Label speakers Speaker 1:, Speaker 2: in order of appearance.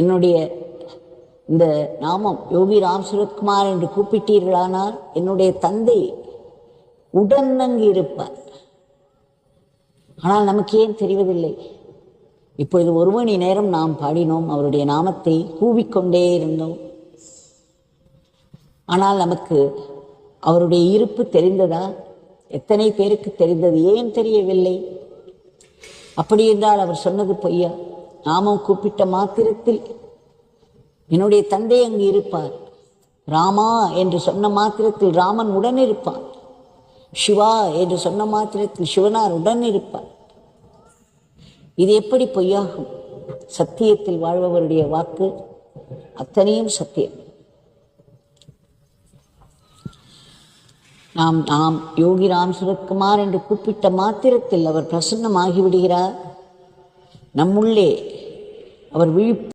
Speaker 1: என்னுடைய இந்த நாமம் யோகி ராம் சுரத்குமார் என்று கூப்பிட்டீர்களானால் என்னுடைய தந்தை உடன் அங்கு இருப்பார். ஆனால் நமக்கு ஏன் தெரிவதில்லை? இப்பொழுது 1 மணி நேரம் நாம் பாடினோம், அவருடைய நாமத்தை கூவிக்கொண்டே இருந்தோம். ஆனால் நமக்கு அவருடைய இருப்பு தெரிந்ததா? எத்தனை பேருக்கு தெரிந்தது? ஏன் தெரியவில்லை? அப்படி என்றால் அவர் சொன்னது பொய்யா? நாமம் கூப்பிட்ட மாத்திரத்தில் என்னுடைய தந்தை அங்கு இருப்பார். ராமா என்று சொன்ன மாத்திரத்தில் ராமன் உடன் இருப்பான். சிவா என்று சொன்ன மாத்திரத்தில் சிவனார் உடன் இருப்பார். இது எப்படி பொய்யாகும்? சத்தியத்தில் வாழ்பவருடைய வாக்கு அத்தனையும் சத்தியம். நாம் யோகி ராம் சுரத்குமார் என்று கூப்பிட்ட மாத்திரத்தில் அவர் பிரசன்னமாகிவிடுகிறார். நம்முள்ளே அவர் விழிப்பு